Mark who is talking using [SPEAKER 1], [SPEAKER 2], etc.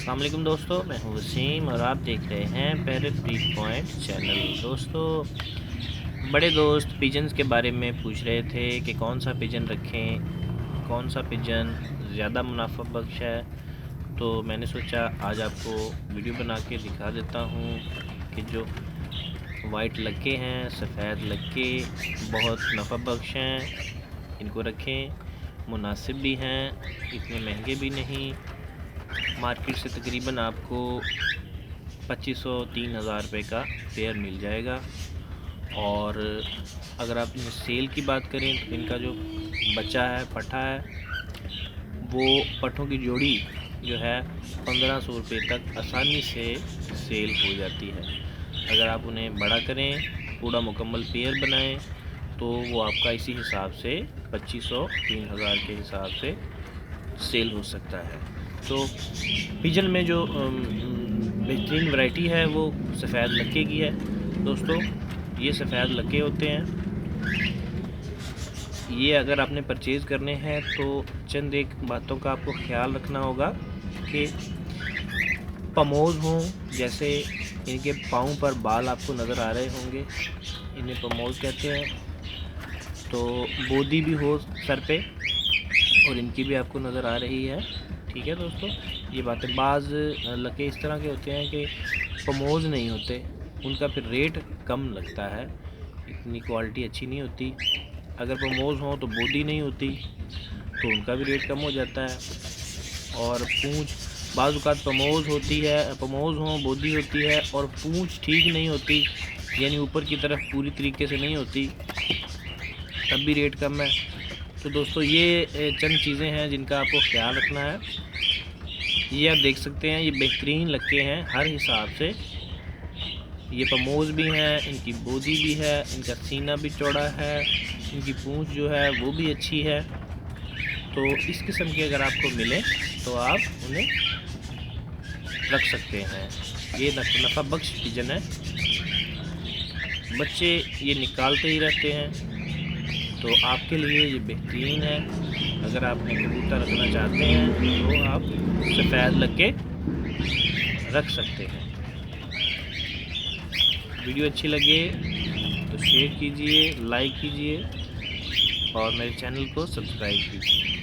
[SPEAKER 1] अस्सलाम वालेकुम दोस्तों, मैं हूं वसीम और आप देख रहे हैं पैरट ब्रीड पॉइंट चैनल। दोस्तों, बड़े दोस्त पिजन्स के बारे में पूछ रहे थे कि कौन सा पिजन रखें, कौन सा पिजन ज़्यादा मुनाफा बख्श है। तो मैंने सोचा आज आपको वीडियो बना के दिखा देता हूं कि जो वाइट लक्के हैं, सफ़ेद लक्के बहुत नफ़ा बख्श हैं। इनको रखें, मुनासिब भी हैं, इतने महंगे भी नहीं। मार्केट से तकरीबन आपको 2500-3000 रुपये का पेयर मिल जाएगा। और अगर आप इन्हें सेल की बात करें तो इनका जो बच्चा है, पट्ठा है, वो पट्ठों की जोड़ी जो है 1500 रुपये तक आसानी से सेल हो जाती है। अगर आप उन्हें बड़ा करें, पूरा मुकम्मल पेयर बनाएं, तो वो आपका इसी हिसाब से 2500-3000 के हिसाब से सेल हो सकता है। तो पिजन में जो बेहतरीन वैरायटी है वो सफ़ेद लक्के की है। दोस्तों, ये सफ़ेद लक्के होते हैं। ये अगर आपने परचेज़ करने हैं तो चंद एक बातों का आपको ख्याल रखना होगा कि पमोज़ हों, जैसे इनके पाँव पर बाल आपको नज़र आ रहे होंगे, इन्हें पमोज़ कहते हैं। तो बोदी भी हो सर पे और इनकी भी आपको नज़र आ रही है। ठीक है दोस्तों, ये बातें। बाज़ लक्के इस तरह के होते हैं कि पमोज़ नहीं होते, उनका फिर रेट कम लगता है, इतनी क्वालिटी अच्छी नहीं होती। अगर पमोज़ हों तो बोदी नहीं होती, तो उनका भी रेट कम हो जाता है। और पूँछ बाज़ औक़ात पमोज़ होती है, पमोज़ हों, बोदी होती है और पूँछ ठीक नहीं होती, यानी ऊपर की तरफ पूरी तरीके से नहीं होती, तब भी रेट कम है। तो दोस्तों, ये चंद चीज़ें हैं जिनका आपको ख्याल रखना है। ये आप देख सकते हैं, ये बेहतरीन लक्के हैं हर हिसाब से। ये पमोज़ भी हैं, इनकी बोदी भी है, इनका सीना भी चौड़ा है, इनकी पूँछ जो है वो भी अच्छी है। तो इस किस्म के अगर आपको मिले तो आप उन्हें रख सकते हैं। ये नफ़ा बख्श पिजन है, बच्चे ये निकालते ही रहते हैं। तो आपके लिए ये बेहतरीन है। अगर आपने कबूतर रखना चाहते हैं तो आप सफ़ेद लक्के रख सकते हैं। वीडियो अच्छी लगे तो शेयर कीजिए, लाइक कीजिए और मेरे चैनल को सब्सक्राइब कीजिए।